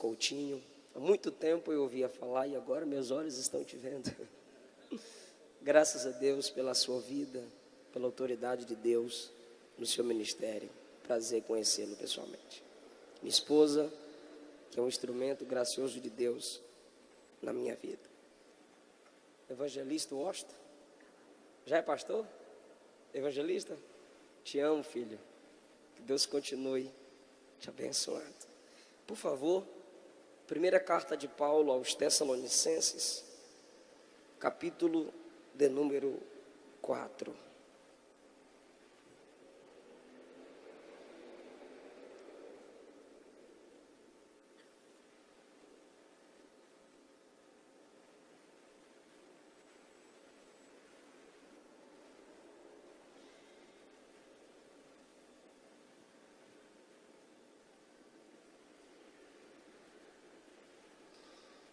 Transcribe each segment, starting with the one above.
Coutinho. Há muito tempo eu ouvia falar e agora meus olhos estão te vendo. Graças a Deus pela sua vida, pela autoridade de Deus no seu ministério. Prazer conhecê-lo pessoalmente. Minha esposa, que é um instrumento gracioso de Deus na minha vida. Evangelista Washington. Já é pastor? Evangelista? Te amo, filho. Que Deus continue te abençoando. Por favor, primeira carta de Paulo aos Tessalonicenses, capítulo de número 4.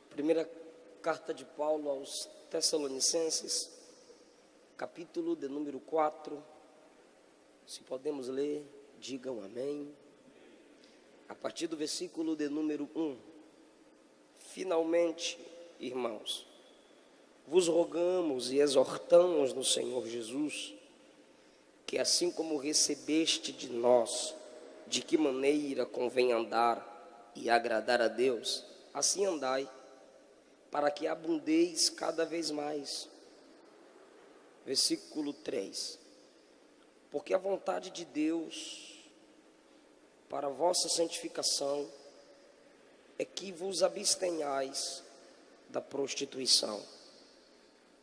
Primeira carta de Paulo aos Tessalonicenses, capítulo de número 4. Se podemos ler, digam amém. A partir do versículo de número 1. Finalmente, irmãos, vos rogamos e exortamos no Senhor Jesus, que assim como recebeste de nós, de que maneira convém andar e agradar a Deus, assim andai, para que abundeis cada vez mais. Versículo 3. Porque a vontade de Deus para a vossa santificação é que vos abstenhais da prostituição.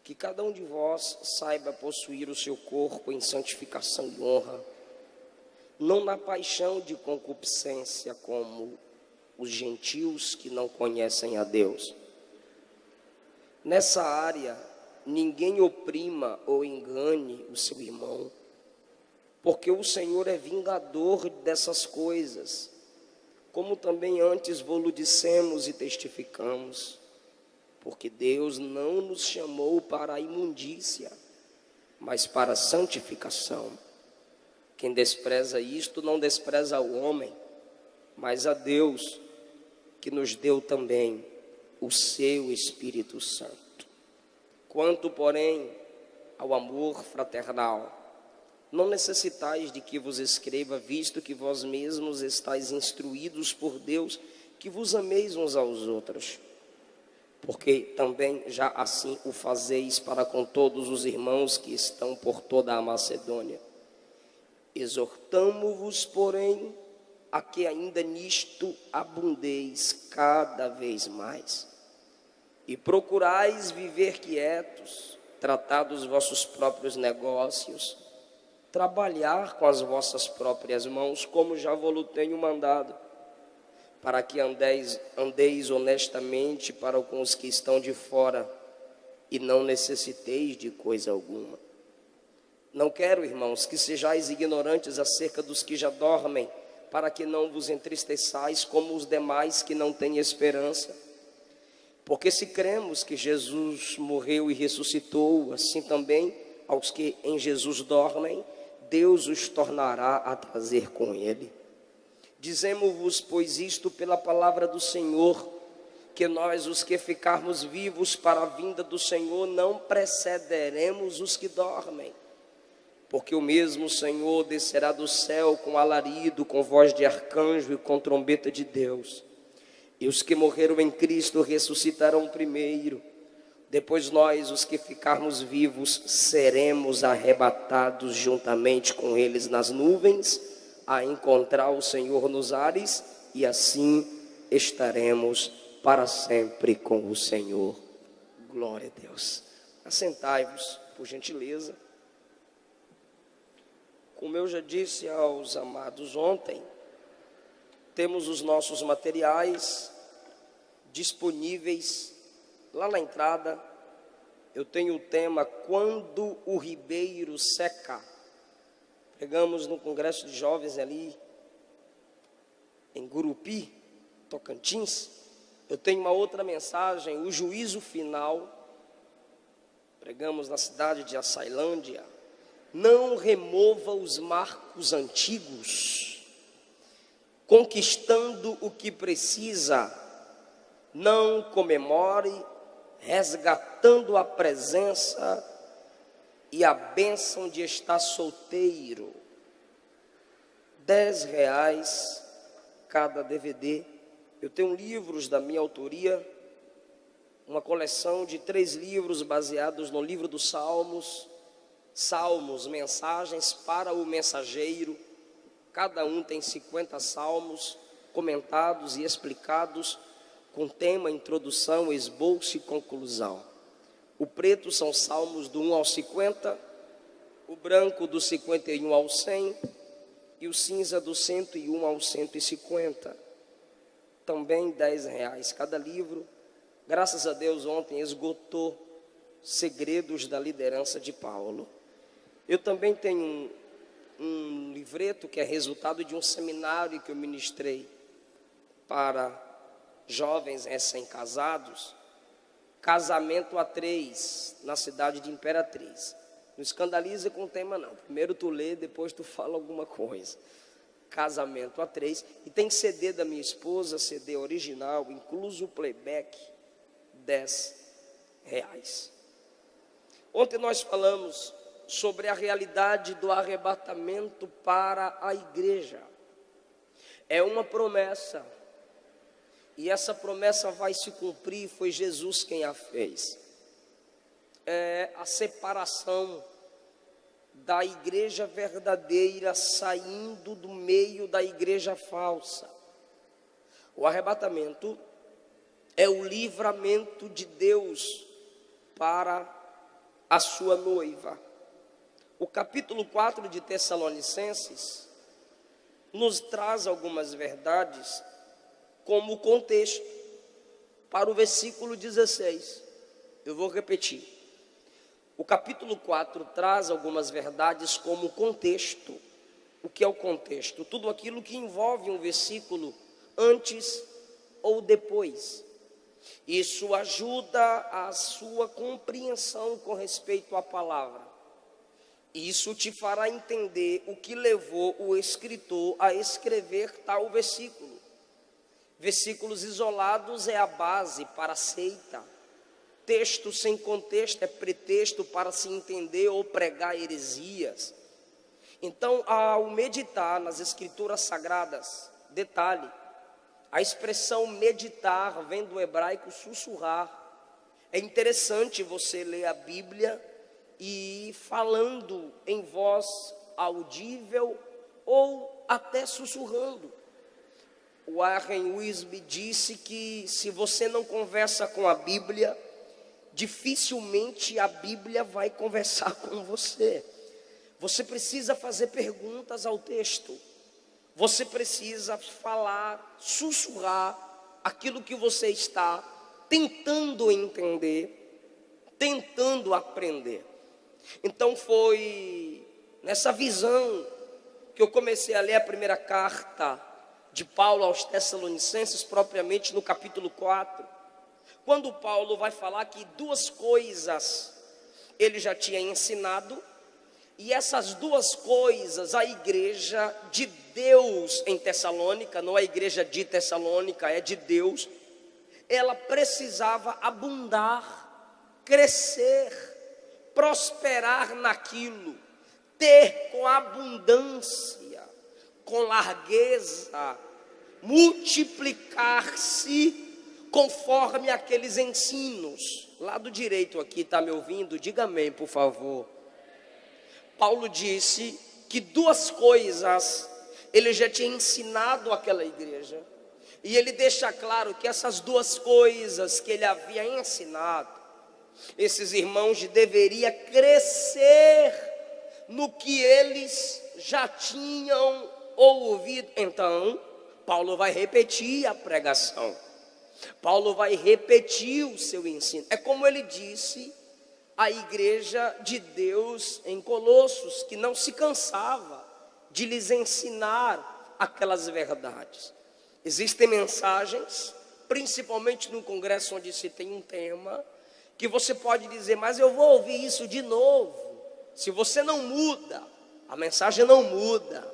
Que cada um de vós saiba possuir o seu corpo em santificação e honra, não na paixão de concupiscência como os gentios que não conhecem a Deus. Nessa área, ninguém oprima ou engane o seu irmão, porque o Senhor é vingador dessas coisas, como também antes vos dissemos e testificamos, porque Deus não nos chamou para a imundícia, mas para a santificação. Quem despreza isto não despreza o homem, mas a Deus, que nos deu também o seu Espírito Santo. Quanto, porém, ao amor fraternal, não necessitais de que vos escreva, visto que vós mesmos estáis instruídos por Deus, que vos ameis uns aos outros. Porque também já assim o fazeis para com todos os irmãos que estão por toda a Macedônia. Exortamo-vos, porém, a que ainda nisto abundeis cada vez mais. E procurais viver quietos, tratar dos vossos próprios negócios, trabalhar com as vossas próprias mãos, como já vos tenho mandado, para que andeis honestamente para com os que estão de fora, e não necessiteis de coisa alguma. Não quero, irmãos, que sejais ignorantes acerca dos que já dormem, para que não vos entristeçais como os demais que não têm esperança. Porque se cremos que Jesus morreu e ressuscitou, assim também aos que em Jesus dormem, Deus os tornará a trazer com ele. Dizemos-vos, pois, isto pela palavra do Senhor, que nós, os que ficarmos vivos para a vinda do Senhor, não precederemos os que dormem. Porque o mesmo Senhor descerá do céu com alarido, com voz de arcanjo e com trombeta de Deus. E os que morreram em Cristo ressuscitarão primeiro. Depois nós, os que ficarmos vivos, seremos arrebatados juntamente com eles nas nuvens, a encontrar o Senhor nos ares, e assim estaremos para sempre com o Senhor. Glória a Deus. Assentai-vos, por gentileza. Como eu já disse aos amados ontem, temos os nossos materiais disponíveis lá na entrada. Eu tenho o tema Quando o Ribeiro Seca. Pregamos no Congresso de Jovens ali em Gurupi, Tocantins. Eu tenho uma outra mensagem, o juízo final. Pregamos na cidade de Açailândia. Não remova os marcos antigos, conquistando o que precisa não comemore, resgatando a presença e a bênção de estar solteiro. R$10 cada DVD. Eu tenho livros da minha autoria, uma coleção de 3 livros baseados no livro dos Salmos. Salmos, mensagens para o mensageiro. Cada um tem 50 salmos comentados e explicados com tema, introdução, esboço e conclusão. O preto são salmos do 1 ao 50, o branco do 51 ao 100 e o cinza do 101 ao 150. Também R$10 cada livro. Graças a Deus, ontem esgotou Segredos da Liderança de Paulo. Eu também tenho um livreto que é resultado de um seminário que eu ministrei para jovens recém-casados, Casamento a 3, na cidade de Imperatriz. Não escandaliza com o tema não, primeiro tu lê, depois tu fala alguma coisa. Casamento a 3, e tem CD da minha esposa, CD original, incluso o playback, R$10. Ontem nós falamos sobre a realidade do arrebatamento para a igreja. É uma promessa, e essa promessa vai se cumprir, foi Jesus quem a fez. É a separação da igreja verdadeira saindo do meio da igreja falsa. O arrebatamento é o livramento de Deus para a sua noiva. O capítulo 4 de Tessalonicenses nos traz algumas verdades como contexto para o versículo 16. Eu vou repetir. O capítulo 4 traz algumas verdades como contexto. O que é o contexto? Tudo aquilo que envolve um versículo antes ou depois. Isso ajuda a sua compreensão com respeito à palavra. Isso te fará entender o que levou o escritor a escrever tal versículo. Versículos isolados é a base para a seita. Texto sem contexto é pretexto para se entender ou pregar heresias. Então, ao meditar nas escrituras sagradas, detalhe, a expressão meditar vem do hebraico sussurrar. É interessante você ler a Bíblia e falando em voz audível ou até sussurrando. O Warren Wiersbe disse que se você não conversa com a Bíblia, dificilmente a Bíblia vai conversar com você. Você precisa fazer perguntas ao texto. Você precisa falar, sussurrar aquilo que você está tentando entender, tentando aprender. Então foi nessa visão que eu comecei a ler a primeira carta de Paulo aos Tessalonicenses, propriamente no capítulo 4, quando Paulo vai falar que 2 coisas ele já tinha ensinado, e essas 2 coisas a igreja de Deus em Tessalônica, não a igreja de Tessalônica, é de Deus, ela precisava abundar, crescer, prosperar naquilo, ter com abundância, com largueza, multiplicar-se conforme aqueles ensinos. Lado direito aqui, está me ouvindo? Diga amém, por favor. Paulo disse que 2 coisas ele já tinha ensinado àquela igreja, e ele deixa claro que essas 2 coisas que ele havia ensinado, esses irmãos deveriam crescer no que eles já tinham ouvido. Então, Paulo vai repetir a pregação, Paulo vai repetir o seu ensino. É como ele disse à igreja de Deus em Colossos, que não se cansava de lhes ensinar aquelas verdades. Existem mensagens, principalmente no congresso onde se tem um tema, que você pode dizer, mas eu vou ouvir isso de novo. Se você não muda, a mensagem não muda.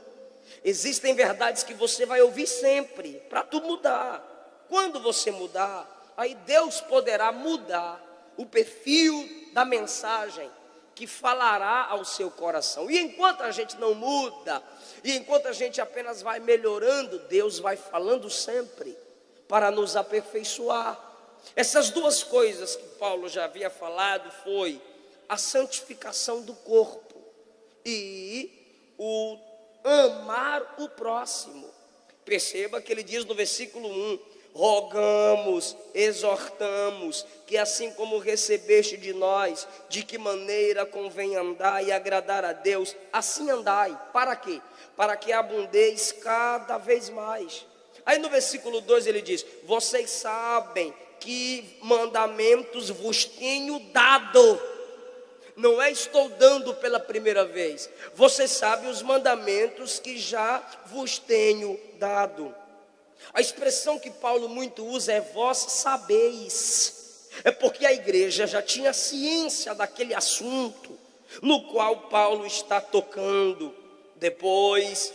Existem verdades que você vai ouvir sempre, para tu mudar. Quando você mudar, aí Deus poderá mudar o perfil da mensagem que falará ao seu coração. E enquanto a gente não muda, e enquanto a gente apenas vai melhorando, Deus vai falando sempre para nos aperfeiçoar. Essas duas coisas que Paulo já havia falado foi a santificação do corpo e o amar o próximo. Perceba que ele diz no versículo 1: rogamos, exortamos, que assim como recebeste de nós, de que maneira convém andar e agradar a Deus, assim andai. Para quê? Para que abundeis cada vez mais. Aí no versículo 2 ele diz: vocês sabem que mandamentos vos tenho dado. Não é estou dando pela primeira vez. Vocês sabem os mandamentos que já vos tenho dado. A expressão que Paulo muito usa é vós sabeis. É porque a igreja já tinha ciência daquele assunto no qual Paulo está tocando. Depois,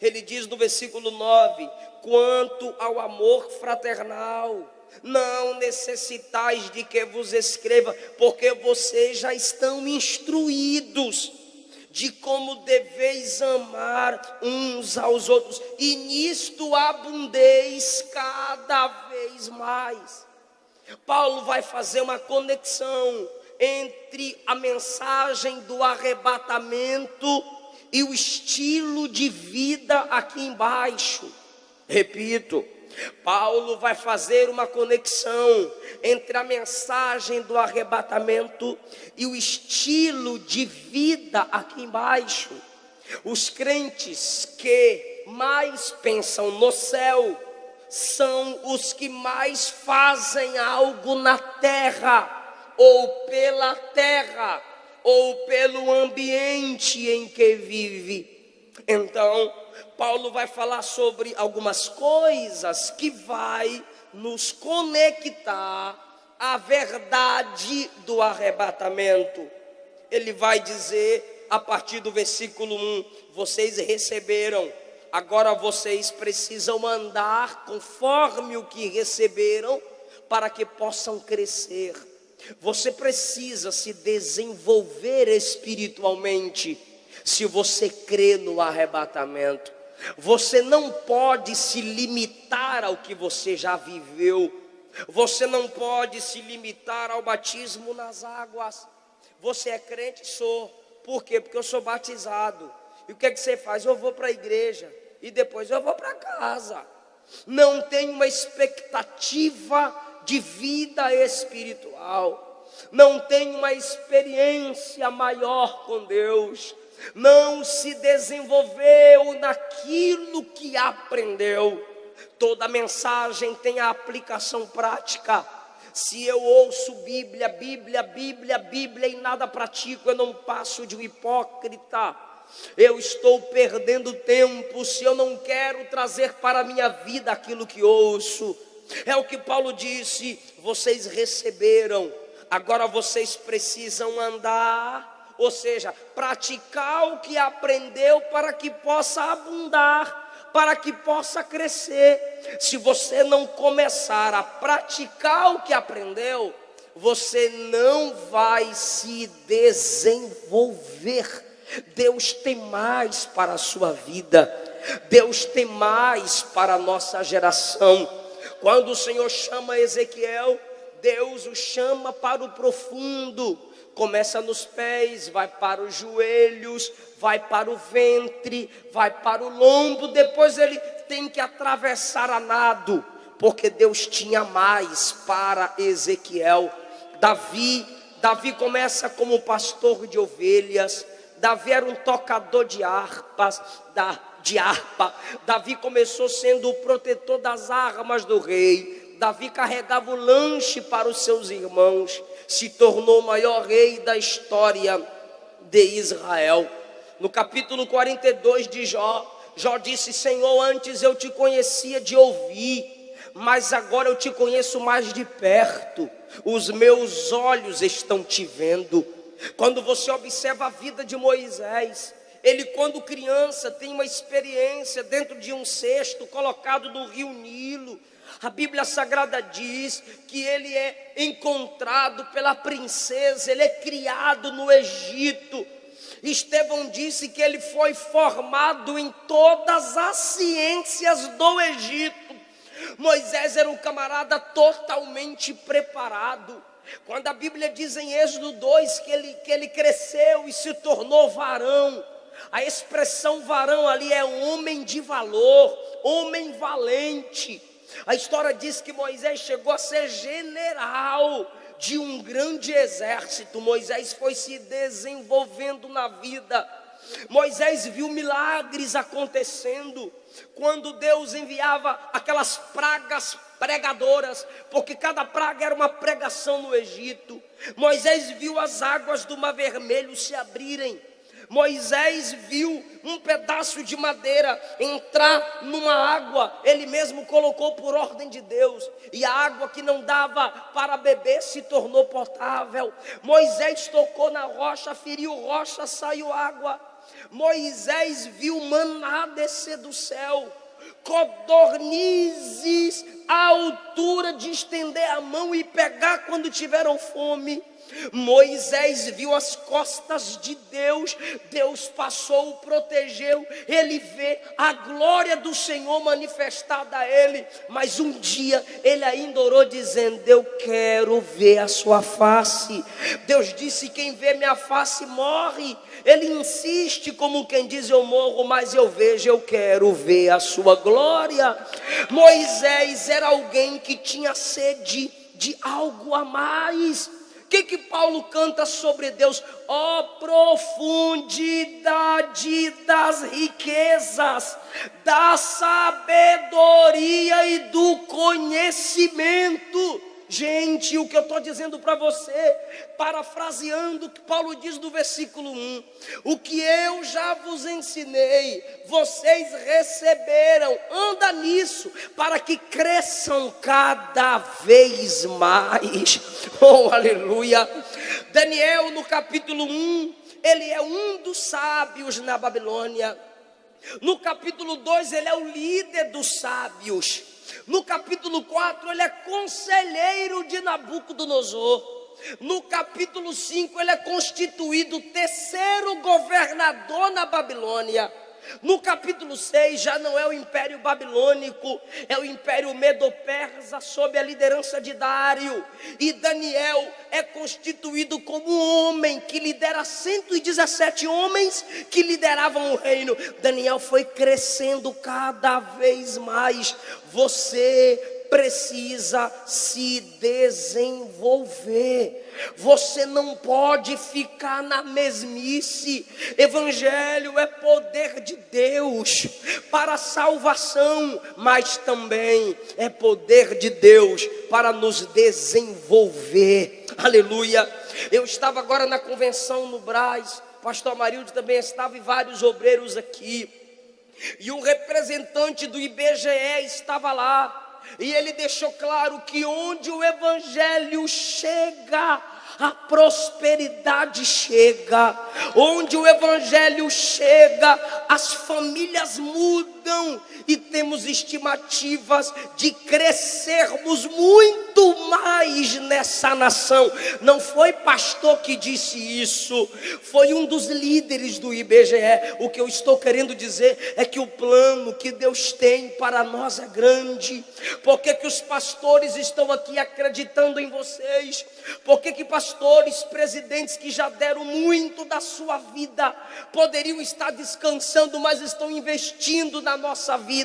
ele diz no versículo 9: quanto ao amor fraternal, não necessitais de que vos escreva, porque vocês já estão instruídos de como deveis amar uns aos outros, e nisto abundeis cada vez mais. Paulo vai fazer uma conexão entre a mensagem do arrebatamento e o estilo de vida aqui embaixo. Repito, Paulo vai fazer uma conexão entre a mensagem do arrebatamento e o estilo de vida aqui embaixo. Os crentes que mais pensam no céu são os que mais fazem algo na terra, ou pela terra, ou pelo ambiente em que vive. Então, Paulo vai falar sobre algumas coisas que vai nos conectar à verdade do arrebatamento. Ele vai dizer a partir do versículo 1: vocês receberam, agora vocês precisam andar conforme o que receberam para que possam crescer. Você precisa se desenvolver espiritualmente se você crê no arrebatamento. Você não pode se limitar ao que você já viveu. Você não pode se limitar ao batismo nas águas. Você é crente? Sou. Por quê? Porque eu sou batizado. E o que é que você faz? Eu vou para a igreja e depois eu vou para casa. Não tem uma expectativa de vida espiritual. Não tem uma experiência maior com Deus. Não se desenvolveu naquilo que aprendeu. Toda mensagem tem a aplicação prática. Se eu ouço Bíblia e nada pratico, eu não passo de um hipócrita. Eu estou perdendo tempo se eu não quero trazer para a minha vida aquilo que ouço. É o que Paulo disse: vocês receberam, agora vocês precisam andar. Ou seja, praticar o que aprendeu para que possa abundar, para que possa crescer. Se você não começar a praticar o que aprendeu, você não vai se desenvolver. Deus tem mais para a sua vida. Deus tem mais para a nossa geração. Quando o Senhor chama Ezequiel, Deus o chama para o profundo. Começa nos pés, vai para os joelhos, vai para o ventre, vai para o lombo. Depois ele tem que atravessar a nado, porque Deus tinha mais para Ezequiel. Davi começa como pastor de ovelhas. Davi era um tocador de harpa. Davi começou sendo o protetor das armas do rei. Davi carregava o lanche para os seus irmãos. Se tornou o maior rei da história de Israel. No capítulo 42 de Jó, Jó disse: Senhor, antes eu te conhecia de ouvir, mas agora eu te conheço mais de perto. Os meus olhos estão te vendo. Quando você observa a vida de Moisés, ele, quando criança, tem uma experiência dentro de um cesto colocado no rio Nilo. A Bíblia Sagrada diz que ele é encontrado pela princesa, ele é criado no Egito. Estevão disse que ele foi formado em todas as ciências do Egito. Moisés era um camarada totalmente preparado. Quando a Bíblia diz em Êxodo 2 que ele cresceu e se tornou varão, a expressão varão ali é homem de valor, homem valente. A história diz que Moisés chegou a ser general de um grande exército. Moisés foi se desenvolvendo na vida. Moisés viu milagres acontecendo quando Deus enviava aquelas pragas pregadoras, porque cada praga era uma pregação no Egito. Moisés viu as águas do Mar Vermelho se abrirem. Moisés viu um pedaço de madeira entrar numa água, ele mesmo colocou por ordem de Deus, e a água que não dava para beber se tornou potável. Moisés tocou na rocha, feriu rocha, saiu água. Moisés viu maná descer do céu, codornizes à altura de estender a mão e pegar quando tiveram fome. Moisés viu as costas de Deus, Deus passou, o protegeu, ele vê a glória do Senhor manifestada a ele, mas um dia ele ainda orou dizendo: eu quero ver a sua face. Deus disse: quem vê minha face morre. Ele insiste como quem diz: eu morro, mas eu vejo, eu quero ver a sua glória. Moisés era alguém que tinha sede de algo a mais. O que Paulo canta sobre Deus? Ó profundidade das riquezas, da sabedoria e do conhecimento. Gente, o que eu estou dizendo para você, parafraseando o que Paulo diz no versículo 1: o que eu já vos ensinei, vocês receberam, anda nisso, para que cresçam cada vez mais. Oh, aleluia! Daniel, no capítulo 1, ele é um dos sábios na Babilônia. No capítulo 2, ele é o líder dos sábios. No capítulo 4, ele é conselheiro de Nabucodonosor. No capítulo 5, ele é constituído terceiro governador na Babilônia. No capítulo 6, já não é o Império Babilônico, é o Império Medo-Persa, sob a liderança de Dário. E Daniel é constituído como um homem que lidera 117 homens que lideravam o reino. Daniel foi crescendo cada vez mais. Você precisa se desenvolver. Você não pode ficar na mesmice. Evangelho é poder de Deus para a salvação, mas também é poder de Deus para nos desenvolver. Aleluia. Eu estava agora na convenção no Brás, pastor Amarildo também estava e vários obreiros aqui, e um representante do IBGE estava lá. E ele deixou claro que onde o evangelho chega, a prosperidade chega. Onde o evangelho chega, as famílias mudam. E temos estimativas de crescermos muito mais nessa nação. Não foi pastor que disse isso, foi um dos líderes do IBGE. O que eu estou querendo dizer é que o plano que Deus tem para nós é grande. Por que os pastores estão aqui acreditando em vocês? Por que pastores, presidentes que já deram muito da sua vida poderiam estar descansando, mas estão investindo na nossa vida?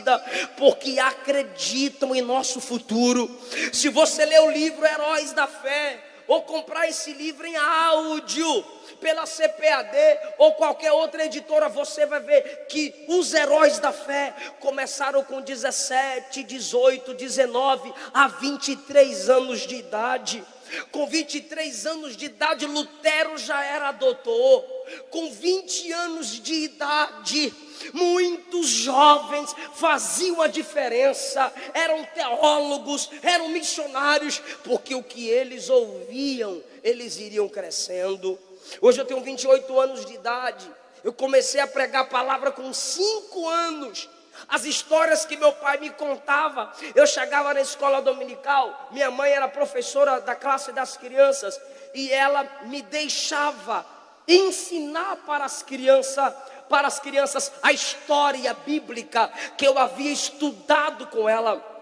Porque acreditam em nosso futuro. Se você ler o livro Heróis da Fé, ou comprar esse livro em áudio pela CPAD ou qualquer outra editora, você vai ver que os heróis da fé começaram com 17, 18, 19 a 23 anos de idade. Com 23 anos de idade, Lutero já era doutor. Com 20 anos de idade, muitos jovens faziam a diferença. Eram teólogos, eram missionários, porque o que eles ouviam, eles iriam crescendo. Hoje eu tenho 28 anos de idade. Eu comecei a pregar a palavra com 5 anos. As histórias que meu pai me contava, eu chegava na escola dominical, minha mãe era professora da classe das crianças, e ela me deixava ensinar para as crianças a história bíblica que eu havia estudado com ela,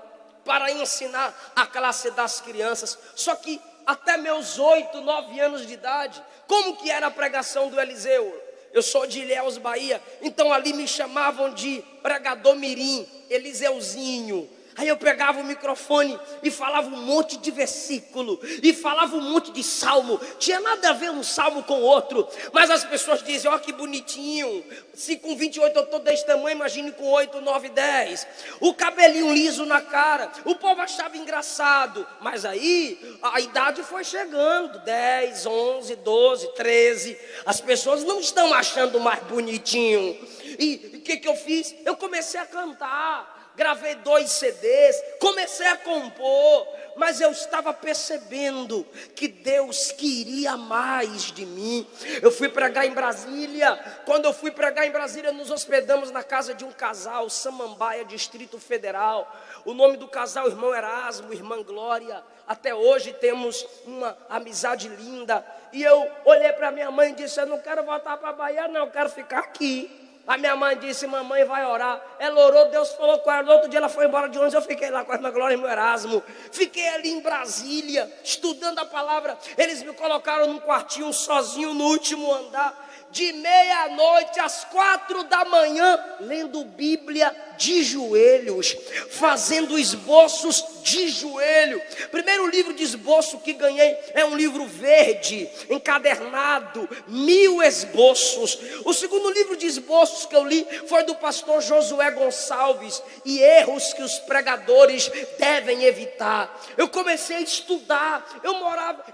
para ensinar a classe das crianças. Só que até meus 8, 9 anos de idade, como que era a pregação do Eliseu? Eu sou de Ilhéus, Bahia, então ali me chamavam de pregador mirim, Eliseuzinho. Aí eu pegava o microfone e falava um monte de versículo, e falava um monte de salmo. Tinha nada a ver um salmo com o outro, mas as pessoas dizem: ó, que bonitinho. Se com 28 eu estou desse tamanho, imagine com 8, 9, 10. O cabelinho liso na cara, o povo achava engraçado. Mas aí a idade foi chegando, 10, 11, 12, 13. As pessoas não estão achando mais bonitinho. E o que eu fiz? Eu comecei a cantar. Gravei 2 CDs, comecei a compor, mas eu estava percebendo que Deus queria mais de mim. Eu fui pregar em Brasília. Quando eu fui pregar em Brasília, nos hospedamos na casa de um casal, Samambaia, Distrito Federal. O nome do casal, irmão Erasmo, irmã Glória. Até hoje temos uma amizade linda. E eu olhei para minha mãe e disse: eu não quero voltar para a Bahia, não, eu quero ficar aqui. A minha mãe disse: mamãe vai orar. Ela orou, Deus falou com ela. No outro dia ela foi embora de ônibus. Eu fiquei lá com a irmã Glória e meu Erasmo. Fiquei ali em Brasília, estudando a palavra. Eles me colocaram num quartinho sozinho no último andar. De meia-noite às 4 da manhã, lendo Bíblia de joelhos, fazendo esboços de joelho. Primeiro livro de esboço que ganhei é um livro verde, encadernado, 1000 esboços. O segundo livro de esboços que eu li foi do pastor Josué Gonçalves, e erros que os pregadores devem evitar. Eu comecei a estudar,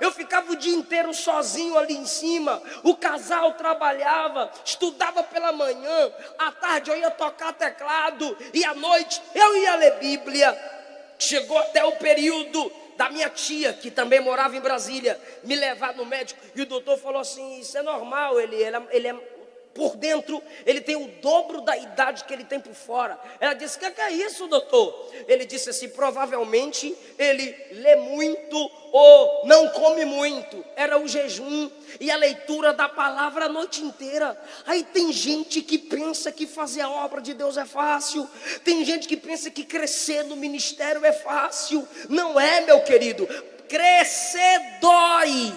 eu ficava o dia inteiro sozinho ali em cima. O casal trabalhava, estudava pela manhã, à tarde eu ia tocar teclado, e à noite eu ia ler Bíblia. Chegou até o período da minha tia, que também morava em Brasília, me levar no médico, e o doutor falou assim: isso é normal, ele é por dentro, ele tem o dobro da idade que ele tem por fora. Ela disse: que é isso, doutor? Ele disse assim: provavelmente ele lê muito ou não come muito. Era o jejum e a leitura da palavra a noite inteira. Aí tem gente que pensa que fazer a obra de Deus é fácil. Tem gente que pensa que crescer no ministério é fácil. Não é, meu querido. Crescer dói.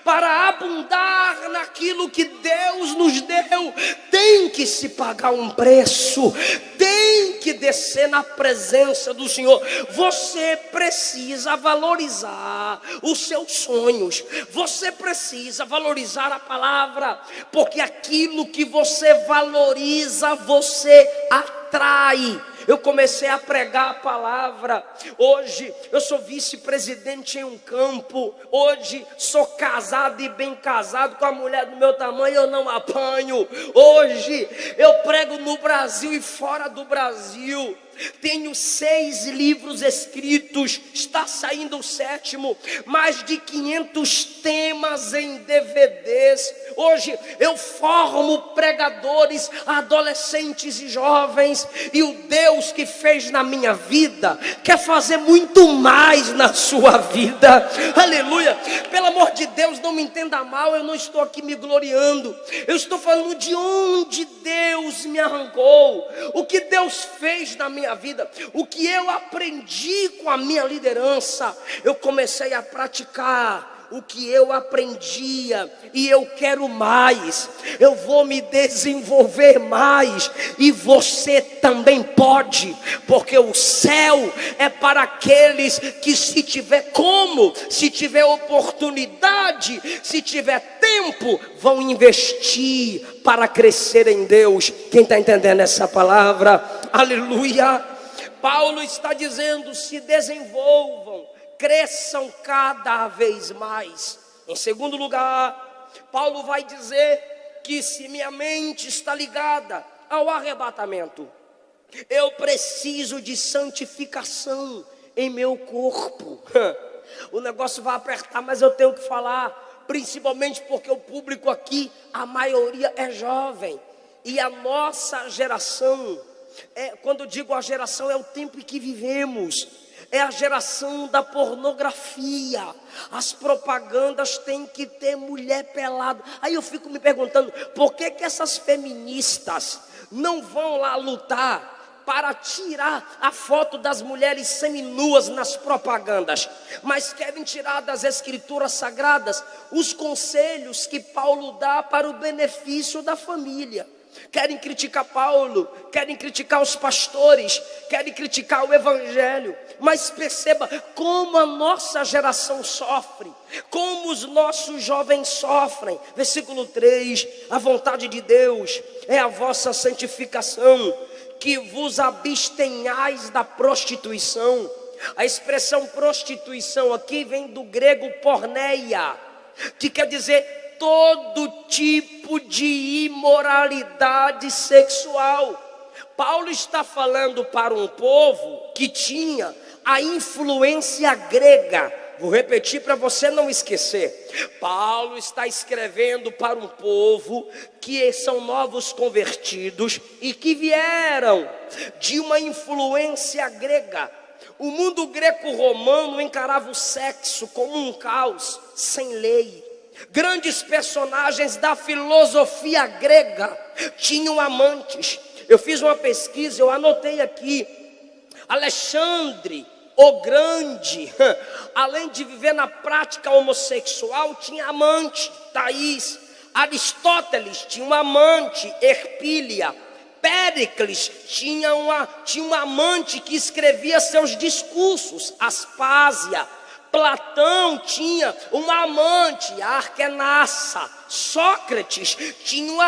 Para abundar naquilo que Deus nos deu, tem que se pagar um preço, tem que descer na presença do Senhor. Você precisa valorizar os seus sonhos, você precisa valorizar a palavra, porque aquilo que você valoriza, você atrai. Eu comecei a pregar a palavra. Hoje eu sou vice-presidente em um campo. Hoje sou casado e bem casado com a mulher do meu tamanho, eu não apanho. Hoje eu prego no Brasil e fora do Brasil. Tenho 6 livros escritos, está saindo o 7º, mais de 500 temas em DVDs. Hoje eu formo pregadores, adolescentes e jovens, e o Deus que fez na minha vida quer fazer muito mais na sua vida. Aleluia. Pelo amor de Deus, não me entenda mal, eu não estou aqui me gloriando, eu estou falando de onde Deus me arrancou, o que Deus fez na minha vida, o que eu aprendi com a minha liderança. Eu comecei a praticar o que eu aprendia, e eu quero mais, eu vou me desenvolver mais, e você também pode, porque o céu é para aqueles que, se tiver como, se tiver oportunidade, se tiver tempo, vão investir para crescer em Deus. Quem está entendendo essa palavra? Aleluia. Paulo está dizendo: se desenvolvam, cresçam cada vez mais. Em segundo lugar, Paulo vai dizer que se minha mente está ligada ao arrebatamento, eu preciso de santificação em meu corpo. O negócio vai apertar, mas eu tenho que falar, principalmente porque o público aqui, a maioria é jovem, e a nossa geração Quando eu digo a geração, é o tempo em que vivemos. É a geração da pornografia. As propagandas têm que ter mulher pelada. Aí eu fico me perguntando, por que essas feministas não vão lá lutar para tirar a foto das mulheres seminuas nas propagandas, mas querem tirar das escrituras sagradas os conselhos que Paulo dá para o benefício da família? Querem criticar Paulo, querem criticar os pastores, querem criticar o evangelho. Mas perceba como a nossa geração sofre, como os nossos jovens sofrem. Versículo 3, a vontade de Deus é a vossa santificação, que vos abstenhais da prostituição. A expressão prostituição aqui vem do grego porneia, que quer dizer todo tipo de imoralidade sexual. Paulo está falando para um povo que tinha a influência grega. Vou repetir para você não esquecer. Paulo está escrevendo para um povo que são novos convertidos e que vieram de uma influência grega. O mundo greco-romano encarava o sexo como um caos sem lei. Grandes personagens da filosofia grega tinham amantes. Eu fiz uma pesquisa, eu anotei aqui. Alexandre o Grande, além de viver na prática homossexual, tinha amante, Thaís. Aristóteles tinha uma amante, Herpília. Péricles tinha uma amante que escrevia seus discursos, Aspásia. Platão tinha uma amante, Arquenassa. Sócrates tinha um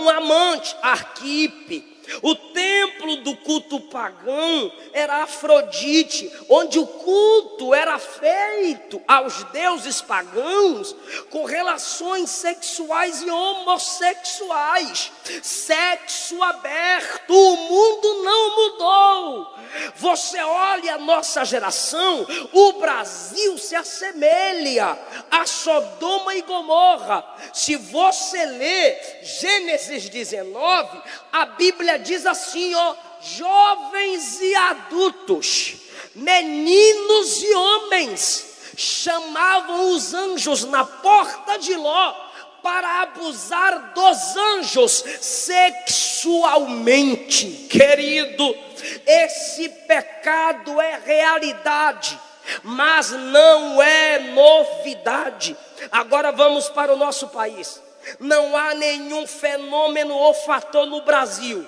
amante, Arquipe. O templo do culto pagão era Afrodite, onde o culto era feito aos deuses pagãos com relações sexuais e homossexuais. Sexo aberto, o mundo não mudou. Você olha a nossa geração, o Brasil se assemelha a Sodoma e Gomorra. Se você ler Gênesis 19, a Bíblia diz assim, jovens e adultos, meninos e homens, chamavam os anjos na porta de Ló para abusar dos anjos sexualmente. Querido, esse pecado é realidade, mas não é novidade. Agora vamos para o nosso país. Não há nenhum fenômeno ou fator no Brasil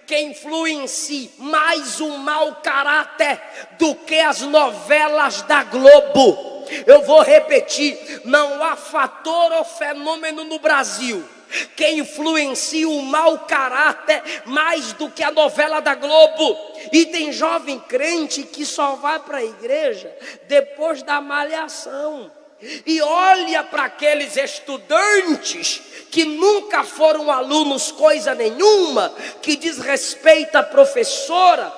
que influencie mais o mau caráter do que as novelas da Globo. Eu vou repetir, não há fator ou fenômeno no Brasil que influencia o mau caráter mais do que a novela da Globo. E tem jovem crente que só vai para a igreja depois da malhação. E olha para aqueles estudantes que nunca foram alunos coisa nenhuma, que diz respeito à professora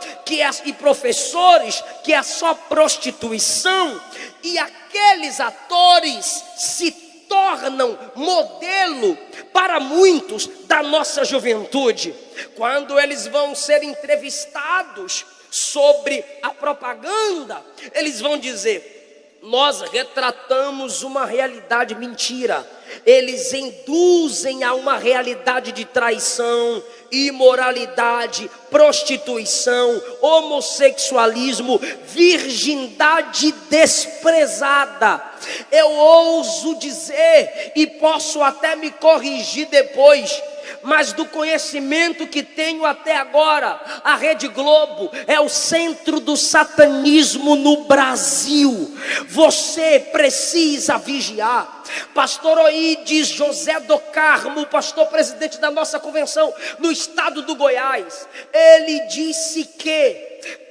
e professores, que é só prostituição. E aqueles atores se tornam modelo para muitos da nossa juventude. Quando eles vão ser entrevistados sobre a propaganda, eles vão dizer: nós retratamos uma realidade mentira. Eles induzem a uma realidade de traição, imoralidade, prostituição, homossexualismo, virgindade desprezada. Eu ouso dizer, e posso até me corrigir depois, mas do conhecimento que tenho até agora, a Rede Globo é o centro do satanismo no Brasil. Você precisa vigiar. Pastor Oídes José do Carmo, pastor presidente da nossa convenção no estado do Goiás, ele disse que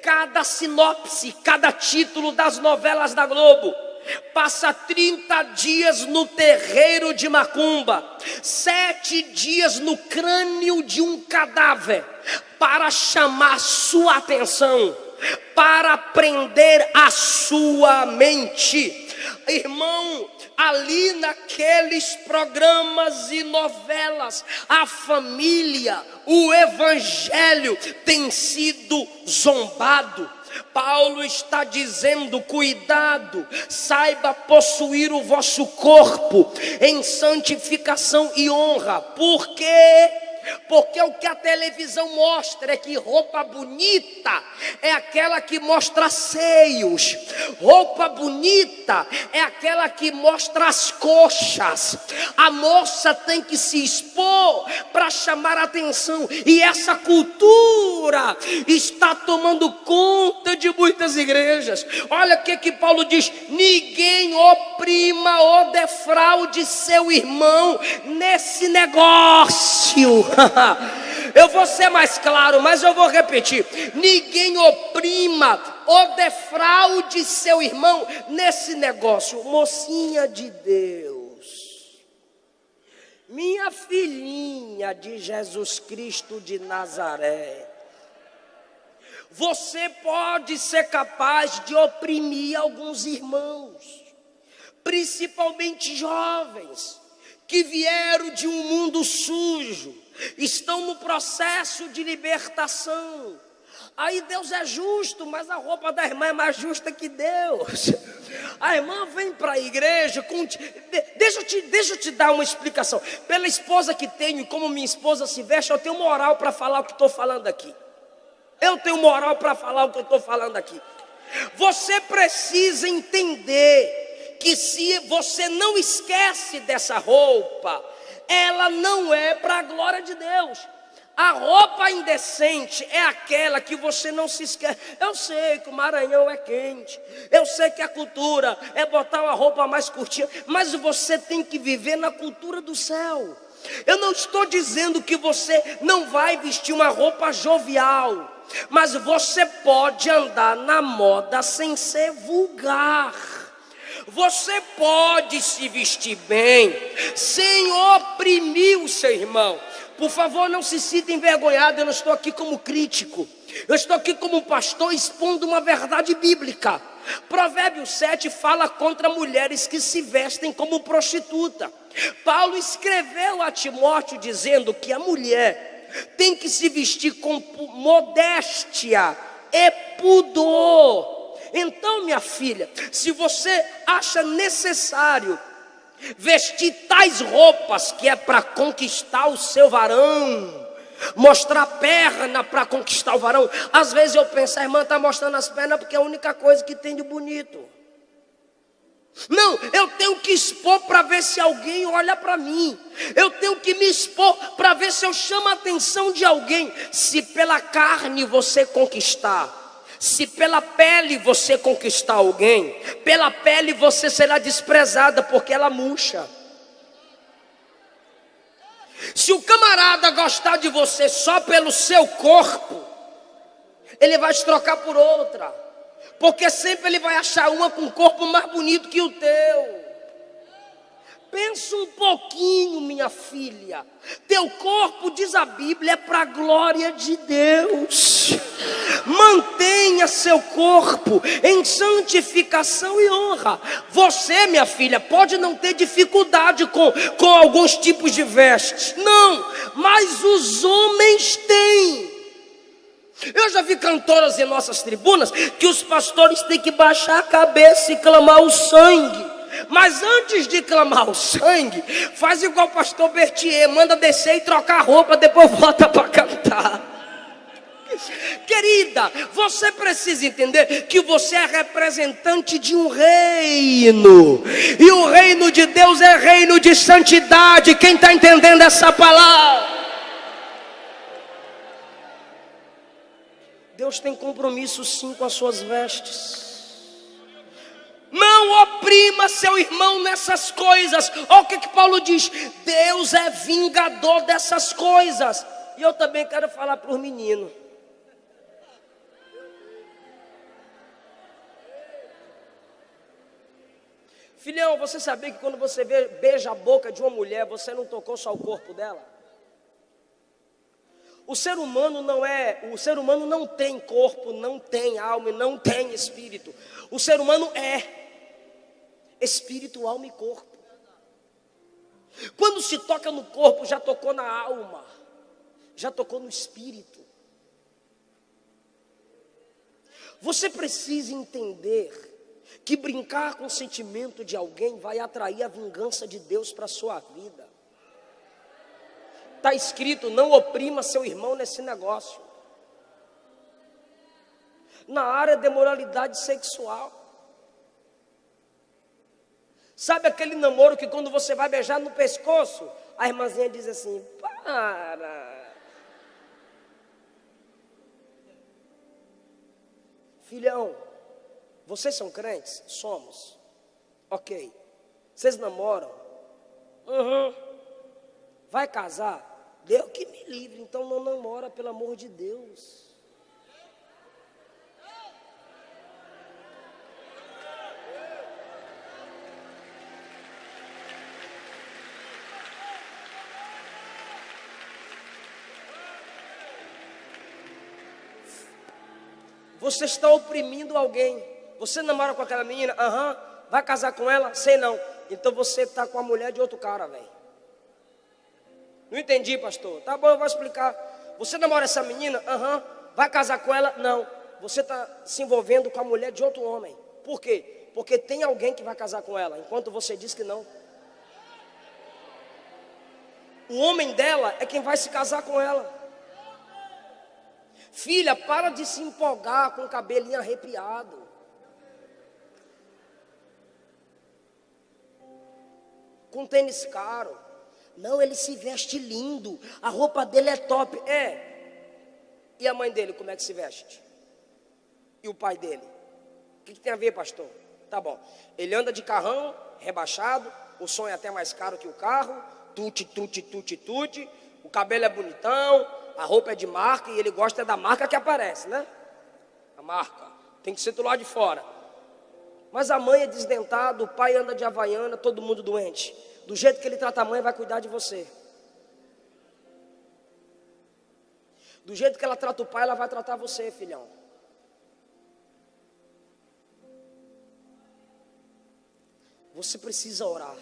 cada sinopse, cada título das novelas da Globo passa 30 dias no terreiro de macumba, 7 dias no crânio de um cadáver, para chamar sua atenção, para prender a sua mente. Irmão, ali naqueles programas e novelas, a família, o evangelho tem sido zombado. Paulo está dizendo: cuidado, saiba possuir o vosso corpo em santificação e honra. Por quê? Porque o que a televisão mostra é que roupa bonita é aquela que mostra seios, roupa bonita é aquela que mostra as coxas. A moça tem que se expor para chamar a atenção, e essa cultura está tomando conta de muitas igrejas. Olha o que Paulo diz: ninguém oprima ou defraude seu irmão nesse negócio. Eu vou ser mais claro, mas eu vou repetir: ninguém oprima ou defraude seu irmão nesse negócio. Mocinha de Deus, minha filhinha de Jesus Cristo de Nazaré, você pode ser capaz de oprimir alguns irmãos, principalmente jovens, que vieram de um mundo sujo, estão no processo de libertação. Aí Deus é justo, mas a roupa da irmã é mais justa que Deus. A irmã vem para a igreja deixa eu te dar uma explicação. Pela esposa que tenho e como minha esposa se veste, eu tenho moral para falar o que estou falando aqui. Eu tenho moral para falar o que eu estou falando aqui. Você precisa entender que se você não esquece dessa roupa, ela não é para a glória de Deus. A roupa indecente é aquela que você não se esquece. Eu sei que o Maranhão é quente, eu sei que a cultura é botar uma roupa mais curtinha, mas você tem que viver na cultura do céu. Eu não estou dizendo que você não vai vestir uma roupa jovial, mas você pode andar na moda sem ser vulgar. Você pode se vestir bem sem oprimir o seu irmão. Por favor, não se sinta envergonhado. Eu não estou aqui como crítico, eu estou aqui como pastor expondo uma verdade bíblica. Provérbios 7 fala contra mulheres que se vestem como prostituta. Paulo escreveu a Timóteo dizendo que a mulher tem que se vestir com modéstia e pudor. Então, minha filha, se você acha necessário vestir tais roupas que é para conquistar o seu varão, mostrar a perna para conquistar o varão, às vezes eu penso: a irmã está mostrando as pernas porque é a única coisa que tem de bonito. Não, eu tenho que expor para ver se alguém olha para mim. Eu tenho que me expor para ver se eu chamo a atenção de alguém. Se pela carne você conquistar, se pela pele você conquistar alguém, pela pele você será desprezada, porque ela murcha. Se o camarada gostar de você só pelo seu corpo, ele vai te trocar por outra, porque sempre ele vai achar uma com um corpo mais bonito que o teu. Pensa um pouquinho, minha filha. Teu corpo, diz a Bíblia, é para a glória de Deus. Mantenha seu corpo em santificação e honra. Você, minha filha, pode não ter dificuldade com alguns tipos de vestes, não, mas os homens têm. Eu já vi cantoras em nossas tribunas que os pastores têm que baixar a cabeça e clamar o sangue. Mas antes de clamar o sangue, faz igual o pastor Bertier, manda descer e trocar a roupa, depois volta para cantar. Querida, você precisa entender que você é representante de um reino, e o reino de Deus é reino de santidade. Quem está entendendo essa palavra? Deus tem compromisso sim com as suas vestes. Não oprima seu irmão nessas coisas. Olha o que Paulo diz: Deus é vingador dessas coisas. E eu também quero falar para os meninos. Filhão, você sabia que quando você beija a boca de uma mulher, você não tocou só o corpo dela? O ser humano não tem corpo, não tem alma e não tem espírito. O ser humano é. espírito, alma e corpo. Quando se toca no corpo, já tocou na alma, já tocou no espírito. Você precisa entender que brincar com o sentimento de alguém vai atrair a vingança de Deus para a sua vida. Está escrito: não oprima seu irmão nesse negócio. Na área de moralidade sexual. Sabe aquele namoro que quando você vai beijar no pescoço, a irmãzinha diz assim: para. Filhão, vocês são crentes? Somos. Ok. Vocês namoram? Uhum. Vai casar? Deus que me livre, então não namora, pelo amor de Deus. Você está oprimindo alguém. Você namora com aquela menina? Aham. Vai casar com ela? Sei não. Então você está com a mulher de outro cara, velho. Não entendi, pastor. Tá bom, eu vou explicar. Você namora essa menina? Aham. Vai casar com ela? Não. Você está se envolvendo com a mulher de outro homem. Por quê? Porque tem alguém que vai casar com ela, enquanto você diz que não. O homem dela é quem vai se casar com ela. Filha, para de se empolgar com o cabelinho arrepiado. Com tênis caro. Não, ele se veste lindo. A roupa dele é top. É. E a mãe dele, como é que se veste? E o pai dele? O que tem a ver, pastor? Tá bom. Ele anda de carrão, rebaixado. O som é até mais caro que o carro. Tuti, tuti, tuti, tuti. O cabelo é bonitão. A roupa é de marca e ele gosta da marca que aparece, né? A marca. Tem que ser do lado de fora. Mas a mãe é desdentada, o pai anda de havaiana, todo mundo doente. Do jeito que ele trata a mãe, vai cuidar de você. Do jeito que ela trata o pai, ela vai tratar você, filhão. Você precisa orar.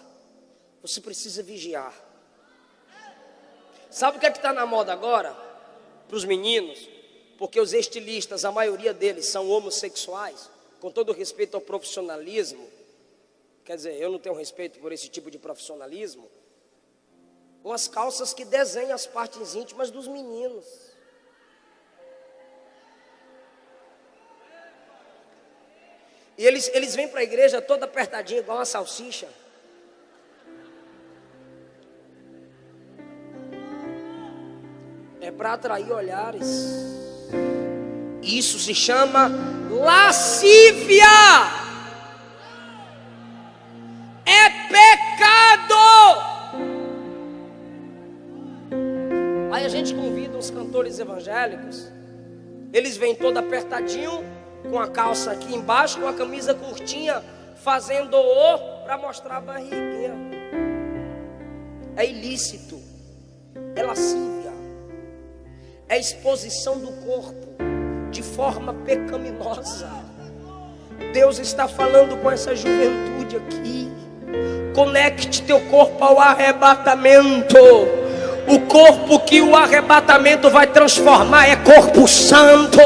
Você precisa vigiar. Sabe o que é que está na moda agora? Para os meninos, porque os estilistas, a maioria deles são homossexuais, com todo respeito ao profissionalismo, quer dizer, eu não tenho respeito por esse tipo de profissionalismo, umas calças que desenham as partes íntimas dos meninos. E eles vêm para a igreja toda apertadinha, igual uma salsicha. É para atrair olhares. Isso se chama lascívia. É pecado. Aí a gente convida uns cantores evangélicos. Eles vêm todo apertadinho, com a calça aqui embaixo, com a camisa curtinha, fazendo o para mostrar a barriguinha. É ilícito. É lascívia. É exposição do corpo de forma pecaminosa. Deus está falando com essa juventude aqui. Conecte teu corpo ao arrebatamento. O corpo que o arrebatamento vai transformar é corpo santo.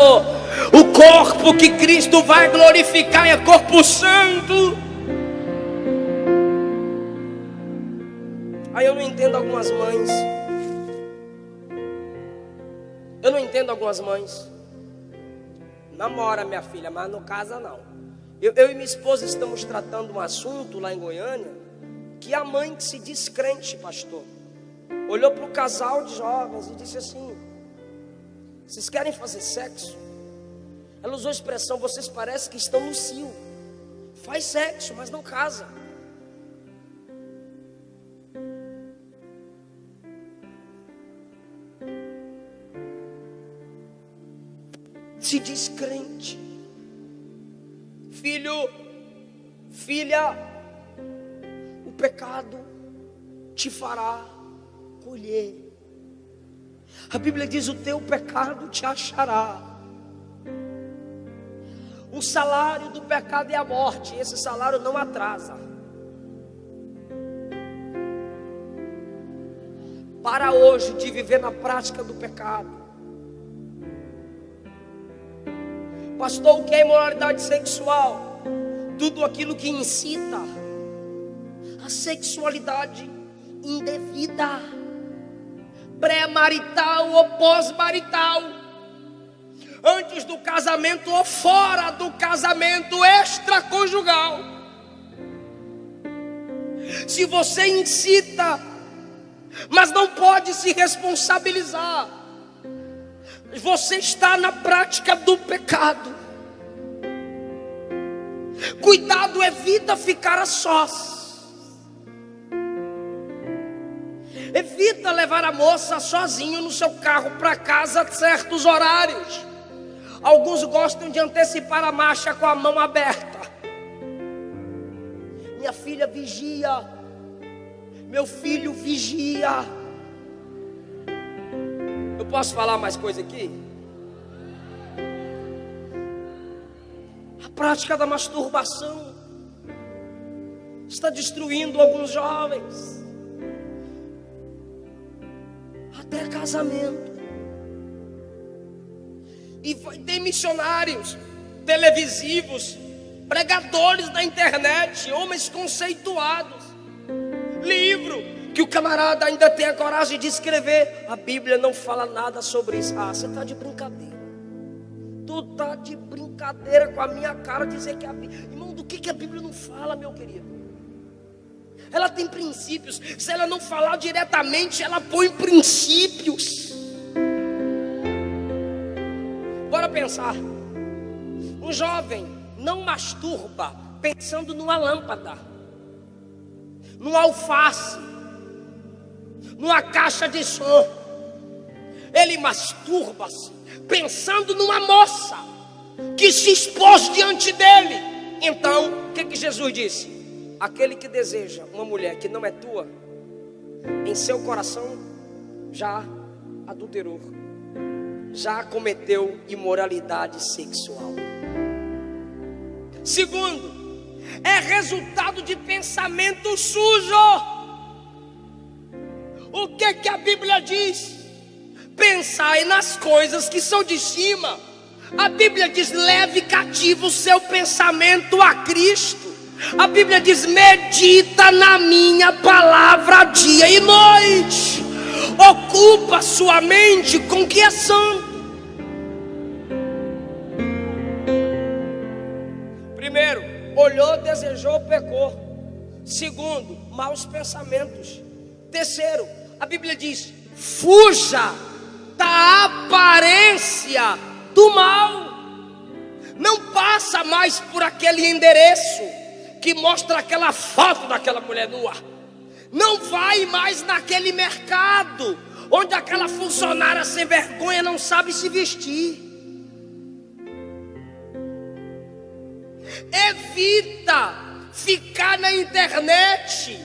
O corpo que Cristo vai glorificar é corpo santo. Aí eu não entendo algumas mães. Eu não entendo algumas mães. Namora, minha filha, mas não casa não. Eu e minha esposa estamos tratando um assunto lá em Goiânia, que a mãe que se diz crente, pastor, olhou para o casal de jovens e disse assim: vocês querem fazer sexo? Ela usou a expressão: vocês parecem que estão no cio. Faz sexo, mas não casa. Se diz crente. Filho, filha, o pecado te fará colher. A Bíblia diz: o teu pecado te achará. O salário do pecado é a morte. Esse salário não atrasa. para hoje de viver na prática do pecado. Pastor, o que é imoralidade sexual? Tudo aquilo que incita a sexualidade indevida, pré-marital ou pós-marital, antes do casamento ou fora do casamento, extraconjugal. Se você incita, mas não pode se responsabilizar, você está na prática do pecado. Cuidado, evita ficar a sós. Evita levar a moça sozinho no seu carro para casa a certos horários. Alguns gostam de antecipar a marcha com a mão aberta. Minha filha vigia, meu filho vigia. Eu posso falar mais coisa aqui? A prática da masturbação está destruindo alguns jovens, até casamento. E tem missionários televisivos, pregadores da internet, homens conceituados, livro que o camarada ainda tem a coragem de escrever. A Bíblia não fala nada sobre isso. Ah, você está de brincadeira. Tu está de brincadeira com a minha cara dizer que a Bíblia... Irmão, do que a Bíblia não fala, meu querido? Ela tem princípios. Se ela não falar diretamente, ela põe princípios. Bora pensar. Um jovem não masturba pensando numa lâmpada, num alface, numa caixa de som. Ele masturba-se pensando numa moça que se expôs diante dele. Então, o que Jesus disse? Aquele que deseja uma mulher que não é tua, em seu coração já adulterou, já cometeu imoralidade sexual. Segundo, é resultado de pensamento sujo. O que a Bíblia diz? Pensai nas coisas que são de cima. A Bíblia diz: leve cativo o seu pensamento a Cristo. A Bíblia diz: medita na minha palavra dia e noite. Ocupa sua mente com o que é santo. Primeiro, olhou, desejou, pecou. Segundo, maus pensamentos. Terceiro, a Bíblia diz: fuja da aparência do mal. Não passa mais por aquele endereço que mostra aquela foto daquela mulher nua. Não vai mais naquele mercado onde aquela funcionária sem vergonha não sabe se vestir. Evita ficar na internet.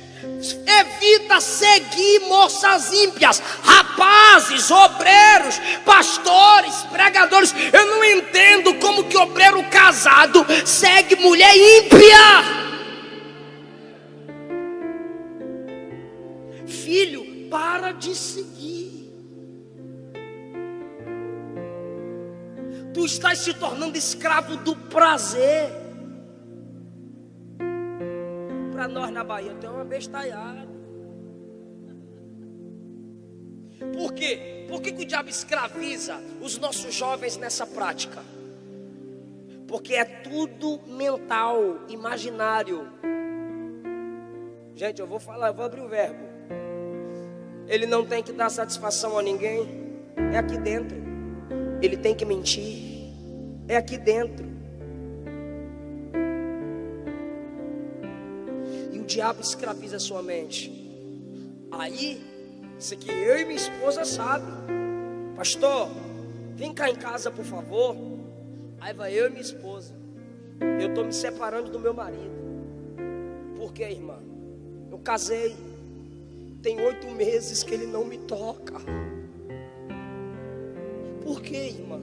Evita seguir moças ímpias, rapazes, obreiros, pastores, pregadores. Eu não entendo como que obreiro casado segue mulher ímpia. Filho, para de seguir. Tu estás se tornando escravo do prazer. Para nós na Bahia tem uma bestalhada. Por quê? Por que o diabo escraviza os nossos jovens nessa prática? Porque é tudo mental, imaginário. Gente, eu vou abrir o verbo. Ele não tem que dar satisfação a ninguém. É aqui dentro. Ele tem que mentir. É aqui dentro. O diabo escraviza a sua mente. Aí, isso aqui eu e minha esposa sabe. Pastor, vem cá em casa por favor. Aí vai eu e minha esposa. Eu estou me separando do meu marido. Por quê, irmã? Eu casei. Tem 8 meses que ele não me toca. Por quê, irmã?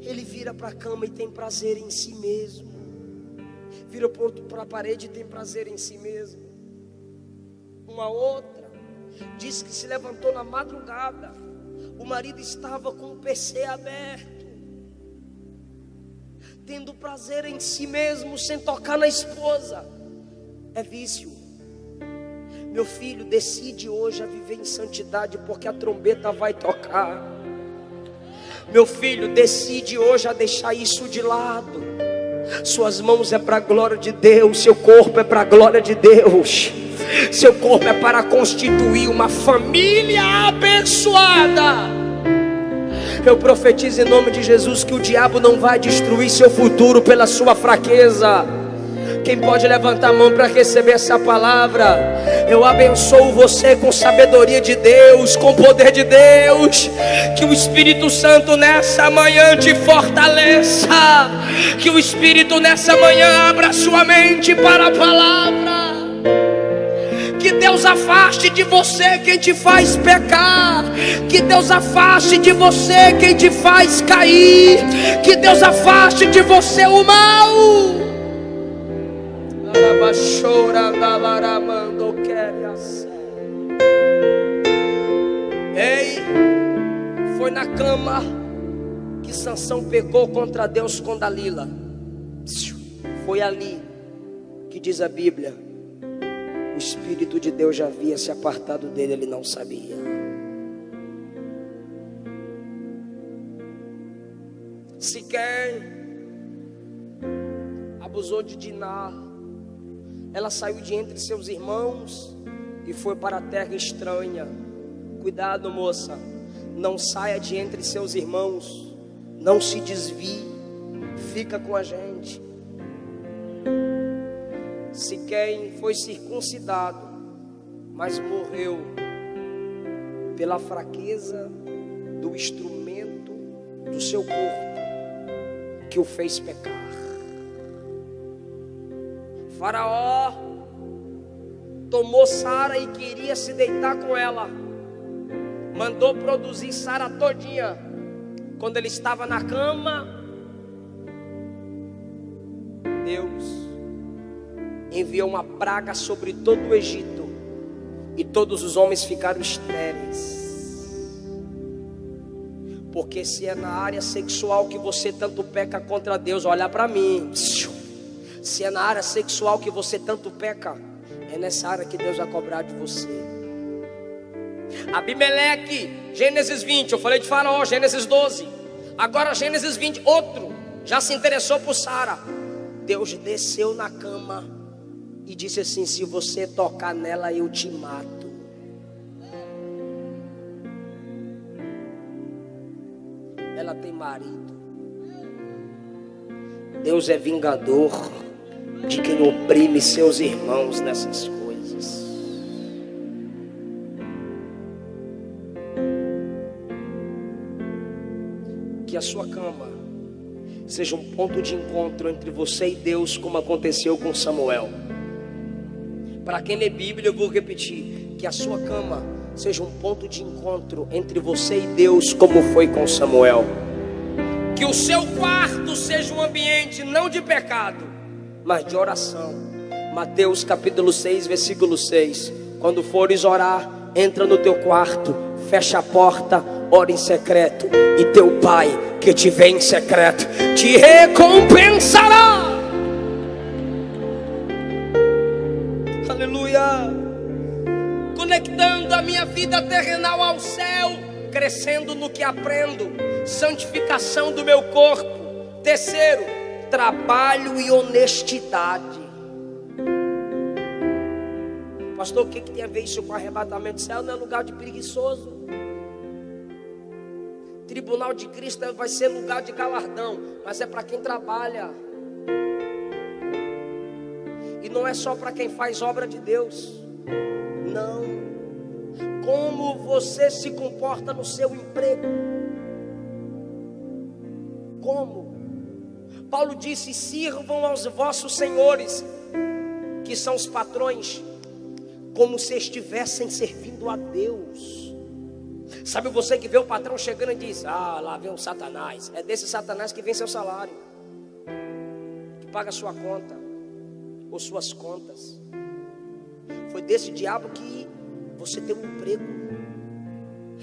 Ele vira para a cama e tem prazer em si mesmo. Vira para a parede e tem prazer em si mesmo. Uma outra, Diz que se levantou na madrugada. O marido estava com o PC aberto, tendo prazer em si mesmo, sem tocar na esposa. É vício. Meu filho, decide hoje a viver em santidade, porque a trombeta vai tocar. Meu filho, decide hoje a deixar isso de lado. Suas mãos é para a glória de Deus, seu corpo é para a glória de Deus. Seu corpo é para constituir uma família abençoada. Eu profetizo em nome de Jesus que o diabo não vai destruir seu futuro pela sua fraqueza. Quem pode levantar a mão para receber essa palavra? Eu abençoo você com sabedoria de Deus, com poder de Deus. Que o Espírito Santo nessa manhã te fortaleça. Que o Espírito nessa manhã abra sua mente para a palavra. Que Deus afaste de você quem te faz pecar. Que Deus afaste de você quem te faz cair. Que Deus afaste de você o mal. Ei, foi na cama que Sansão pecou contra Deus com Dalila. Foi ali que diz a Bíblia, o Espírito de Deus já havia se apartado dele, ele não sabia. Siquém abusou de Diná. Ela saiu de entre seus irmãos e foi para a terra estranha. Cuidado, moça, não saia de entre seus irmãos, não se desvie, fica com a gente. Siquém foi circuncidado, mas morreu pela fraqueza do instrumento do seu corpo que o fez pecar. Faraó tomou Sara e queria se deitar com ela. Mandou produzir Sara todinha. Quando ele estava na cama, Deus enviou uma praga sobre todo o Egito, e todos os homens ficaram estéreis. Porque se é na área sexual que você tanto peca contra Deus, olha para mim. Se é na área sexual que você tanto peca, é nessa área que Deus vai cobrar de você. Abimeleque, Gênesis 20, eu falei de Faraó, Gênesis 12. Agora Gênesis 20, outro já se interessou por Sara. Deus desceu na cama e disse assim: se você tocar nela, eu te mato. Ela tem marido. Deus é vingador de quem oprime seus irmãos nessas coisas. Que a sua cama seja um ponto de encontro entre você e Deus, como aconteceu com Samuel. Para quem lê Bíblia, eu vou repetir: que a sua cama seja um ponto de encontro entre você e Deus, como foi com Samuel. Que o seu quarto seja um ambiente não de pecado, mas de oração. Mateus capítulo 6, versículo 6. Quando fores orar, entra no teu quarto, fecha a porta, ora em secreto, e teu pai que te vê em secreto te recompensará. Aleluia. Conectando a minha vida terrenal ao céu, crescendo no que aprendo, santificação do meu corpo. Terceiro, trabalho e honestidade. Pastor, o que tem a ver isso com arrebatamento? Céu não é lugar de preguiçoso. Tribunal de Cristo vai ser lugar de galardão, mas é para quem trabalha. E não é só para quem faz obra de Deus. Não. Como você se comporta no seu emprego? Como? Paulo disse: sirvam aos vossos senhores, que são os patrões, como se estivessem servindo a Deus. Sabe você que vê o patrão chegando e diz: ah, lá vem um Satanás. É desse Satanás que vem seu salário, que paga sua conta, ou suas contas. Foi desse diabo que você ter um emprego.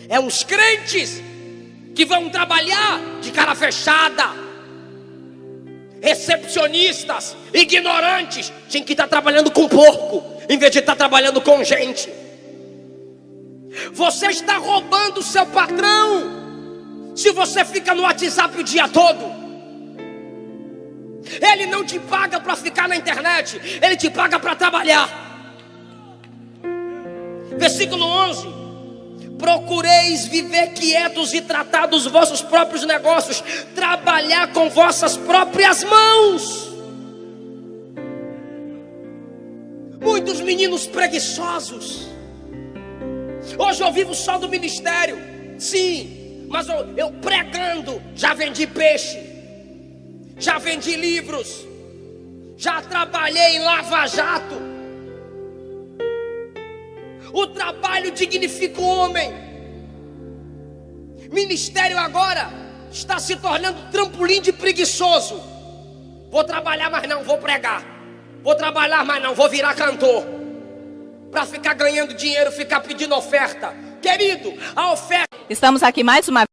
É uns crentes que vão trabalhar de cara fechada, recepcionistas, ignorantes, tinha que estar trabalhando com porco, em vez de estar trabalhando com gente. Você está roubando o seu patrão, se você fica no WhatsApp o dia todo. Ele não te paga para ficar na internet, ele te paga para trabalhar. Versículo 11: procureis viver quietos e tratar dos vossos próprios negócios, trabalhar com vossas próprias mãos. Muitos meninos preguiçosos. Hoje eu vivo só do ministério, sim, mas eu pregando, já vendi peixe, já vendi livros, já trabalhei em lava-jato. O trabalho dignifica o homem. Ministério agora está se tornando trampolim de preguiçoso. Vou trabalhar, mas não vou pregar. Vou trabalhar, mas não vou virar cantor, para ficar ganhando dinheiro, ficar pedindo oferta. Querido, a oferta... Estamos aqui mais uma vez.